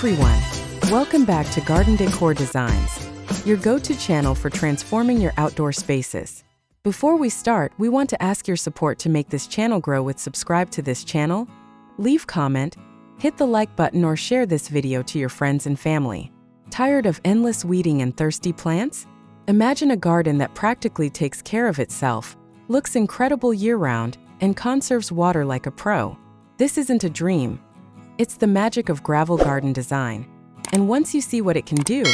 everyone, welcome back to Garden Decor Designs, your go-to channel for transforming your outdoor spaces. Before we start, we want to ask your support to make this channel grow with subscribe to this channel, leave comment, hit the like button or share this video to your friends and family. Tired of endless weeding and thirsty plants? Imagine a garden that practically takes care of itself, looks incredible year-round, and conserves water like a pro. This isn't a dream. It's the magic of gravel garden design. And once you see what it can do,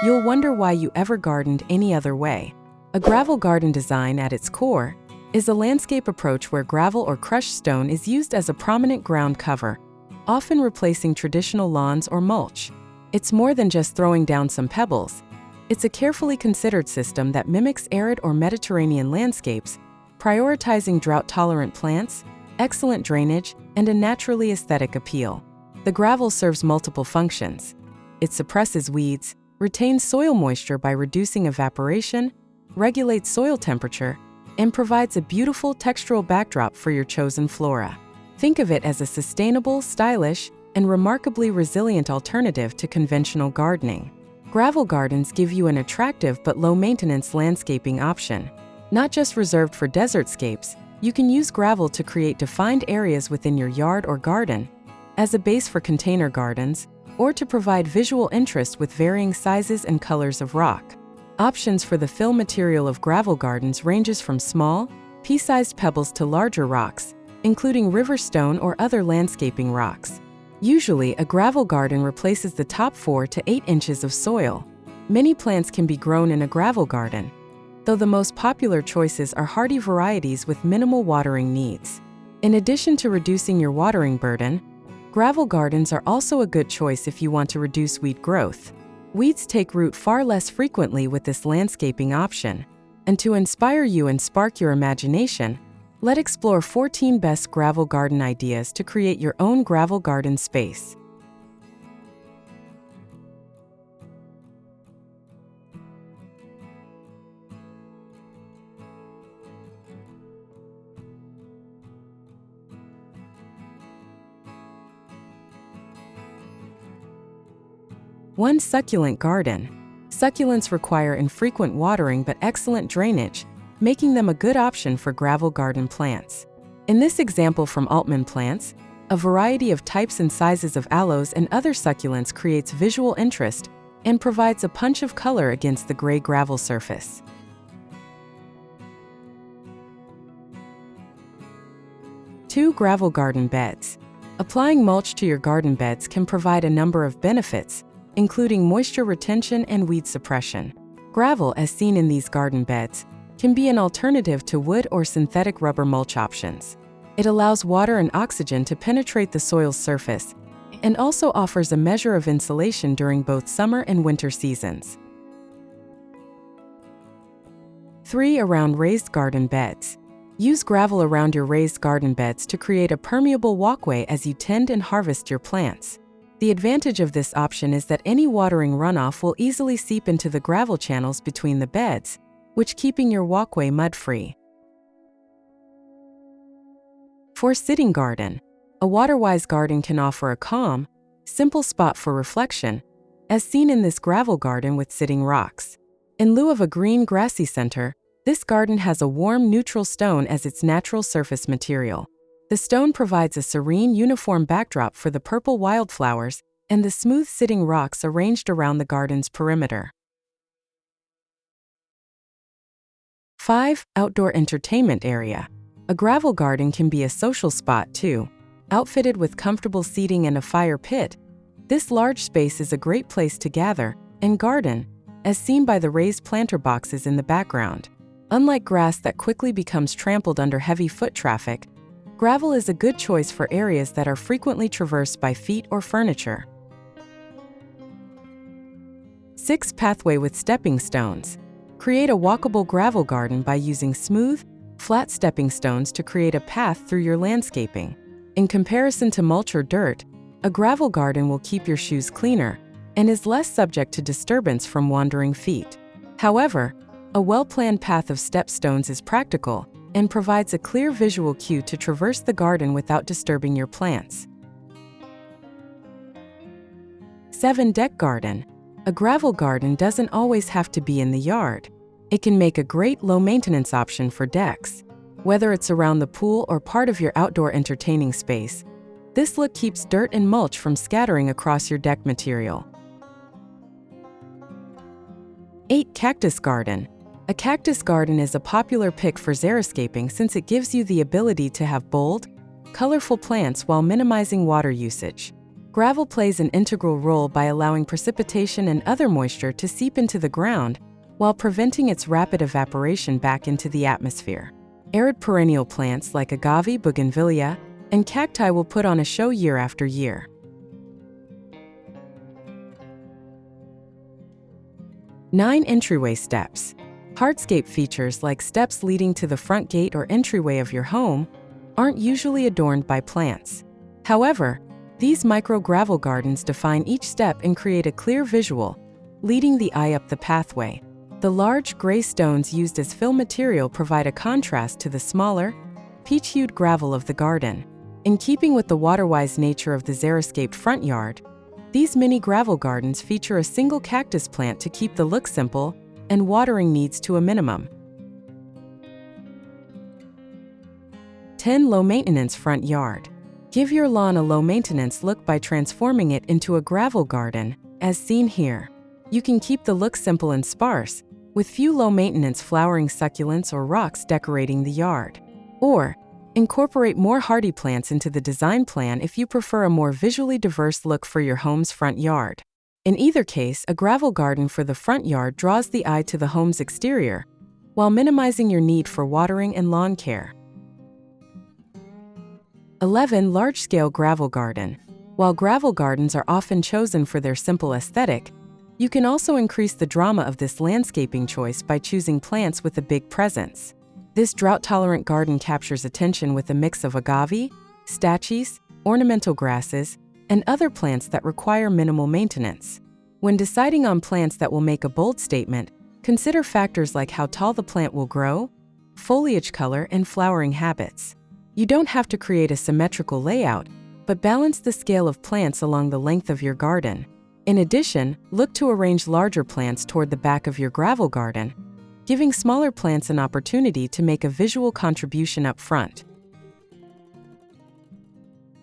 you'll wonder why you ever gardened any other way. A gravel garden design at its core is a landscape approach where gravel or crushed stone is used as a prominent ground cover, often replacing traditional lawns or mulch. It's more than just throwing down some pebbles. It's a carefully considered system that mimics arid or Mediterranean landscapes, prioritizing drought-tolerant plants, excellent drainage, and a naturally aesthetic appeal. The gravel serves multiple functions. It suppresses weeds, retains soil moisture by reducing evaporation, regulates soil temperature, and provides a beautiful textural backdrop for your chosen flora. Think of it as a sustainable, stylish, and remarkably resilient alternative to conventional gardening. Gravel gardens give you an attractive but low-maintenance landscaping option. Not just reserved for desertscapes, you can use gravel to create defined areas within your yard or garden, as a base for container gardens, or to provide visual interest with varying sizes and colors of rock. Options for the fill material of gravel gardens ranges from small, pea-sized pebbles to larger rocks, including river stone or other landscaping rocks. Usually, a gravel garden replaces the top 4 to 8 inches of soil. Many plants can be grown in a gravel garden, though the most popular choices are hardy varieties with minimal watering needs. In addition to reducing your watering burden, gravel gardens are also a good choice if you want to reduce weed growth. Weeds take root far less frequently with this landscaping option. And to inspire you and spark your imagination, let's explore 14 best gravel garden ideas to create your own gravel garden space. One succulent garden. Succulents require infrequent watering but excellent drainage, making them a good option for gravel garden plants. In this example from Altman Plants, a variety of types and sizes of aloes and other succulents creates visual interest and provides a punch of color against the gray gravel surface. Two gravel garden beds. Applying mulch to your garden beds can provide a number of benefits, including moisture retention and weed suppression. Gravel, as seen in these garden beds, can be an alternative to wood or synthetic rubber mulch options. It allows water and oxygen to penetrate the soil's surface and also offers a measure of insulation during both summer and winter seasons. 3. Around raised garden beds. Use gravel around your raised garden beds to create a permeable walkway as you tend and harvest your plants. The advantage of this option is that any watering runoff will easily seep into the gravel channels between the beds, which keeping your walkway mud-free. 4. Sitting garden. A water-wise garden can offer a calm, simple spot for reflection, as seen in this gravel garden with sitting rocks. In lieu of a green grassy center, this garden has a warm neutral stone as its natural surface material. The stone provides a serene, uniform backdrop for the purple wildflowers and the smooth sitting rocks arranged around the garden's perimeter. 5. Outdoor entertainment area. A gravel garden can be a social spot too. Outfitted with comfortable seating and a fire pit, this large space is a great place to gather and garden, as seen by the raised planter boxes in the background. Unlike grass that quickly becomes trampled under heavy foot traffic, gravel is a good choice for areas that are frequently traversed by feet or furniture. 6. Pathway with stepping stones. Create a walkable gravel garden by using smooth, flat stepping stones to create a path through your landscaping. In comparison to mulch or dirt, a gravel garden will keep your shoes cleaner and is less subject to disturbance from wandering feet. However, a well-planned path of step stones is practical and provides a clear visual cue to traverse the garden without disturbing your plants. 7. Deck garden. A gravel garden doesn't always have to be in the yard. It can make a great low-maintenance option for decks. Whether it's around the pool or part of your outdoor entertaining space, this look keeps dirt and mulch from scattering across your deck material. 8. Cactus garden. A cactus garden is a popular pick for xeriscaping since it gives you the ability to have bold, colorful plants while minimizing water usage. Gravel plays an integral role by allowing precipitation and other moisture to seep into the ground while preventing its rapid evaporation back into the atmosphere. Arid perennial plants like agave, bougainvillea, and cacti will put on a show year after year. 9. Entryway steps. Hardscape features like steps leading to the front gate or entryway of your home aren't usually adorned by plants. However, these micro gravel gardens define each step and create a clear visual, leading the eye up the pathway. The large gray stones used as fill material provide a contrast to the smaller, peach-hued gravel of the garden. In keeping with the water-wise nature of the xeriscaped front yard, these mini gravel gardens feature a single cactus plant to keep the look simple and watering needs to a minimum. 10. Low-maintenance front yard. Give your lawn a low-maintenance look by transforming it into a gravel garden, as seen here. You can keep the look simple and sparse, with few low-maintenance flowering succulents or rocks decorating the yard. Or, incorporate more hardy plants into the design plan if you prefer a more visually diverse look for your home's front yard. In either case, a gravel garden for the front yard draws the eye to the home's exterior, while minimizing your need for watering and lawn care. 11. Large-scale gravel garden. While gravel gardens are often chosen for their simple aesthetic, you can also increase the drama of this landscaping choice by choosing plants with a big presence. This drought-tolerant garden captures attention with a mix of agave, stachys, ornamental grasses, and other plants that require minimal maintenance. When deciding on plants that will make a bold statement, consider factors like how tall the plant will grow, foliage color, and flowering habits. You don't have to create a symmetrical layout, but balance the scale of plants along the length of your garden. In addition, look to arrange larger plants toward the back of your gravel garden, giving smaller plants an opportunity to make a visual contribution up front.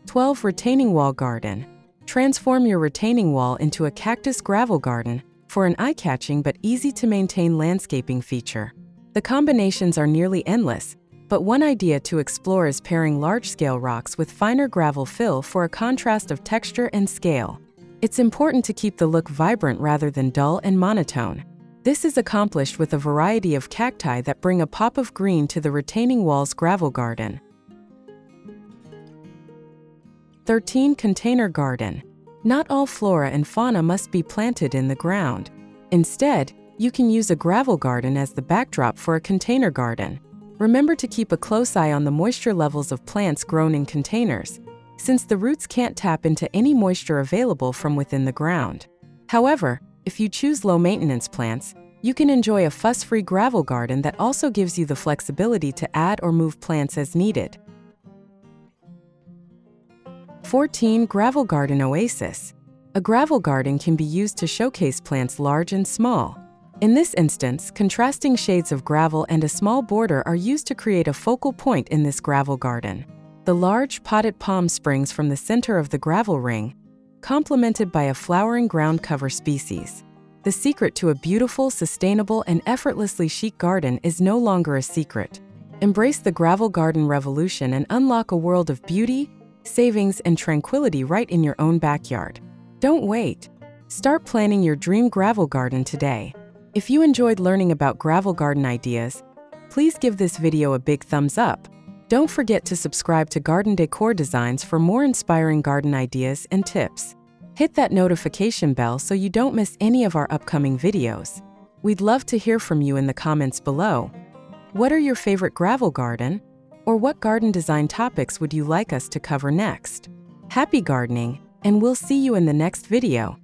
12. Retaining wall garden. Transform your retaining wall into a cactus gravel garden for an eye-catching but easy-to-maintain landscaping feature. The combinations are nearly endless, but one idea to explore is pairing large-scale rocks with finer gravel fill for a contrast of texture and scale. It's important to keep the look vibrant rather than dull and monotone. This is accomplished with a variety of cacti that bring a pop of green to the retaining wall's gravel garden. 13. Container garden. Not all flora and fauna must be planted in the ground. Instead, you can use a gravel garden as the backdrop for a container garden. Remember to keep a close eye on the moisture levels of plants grown in containers, since the roots can't tap into any moisture available from within the ground. However, if you choose low-maintenance plants, you can enjoy a fuss-free gravel garden that also gives you the flexibility to add or move plants as needed. 14. Gravel garden oasis. A gravel garden can be used to showcase plants large and small. In this instance, contrasting shades of gravel and a small border are used to create a focal point in this gravel garden. The large potted palm springs from the center of the gravel ring, complemented by a flowering ground cover species. The secret to a beautiful, sustainable, and effortlessly chic garden is no longer a secret. Embrace the gravel garden revolution and unlock a world of beauty, savings, and tranquility right in your own backyard. Don't wait. Start planning your dream gravel garden today. If you enjoyed learning about gravel garden ideas, please give this video a big thumbs up. Don't forget to subscribe to Garden Decor Designs for more inspiring garden ideas and tips. Hit that notification bell so you don't miss any of our upcoming videos. We'd love to hear from you in the comments below. What are your favorite gravel garden? Or what garden design topics would you like us to cover next? Happy gardening, and we'll see you in the next video.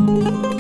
you.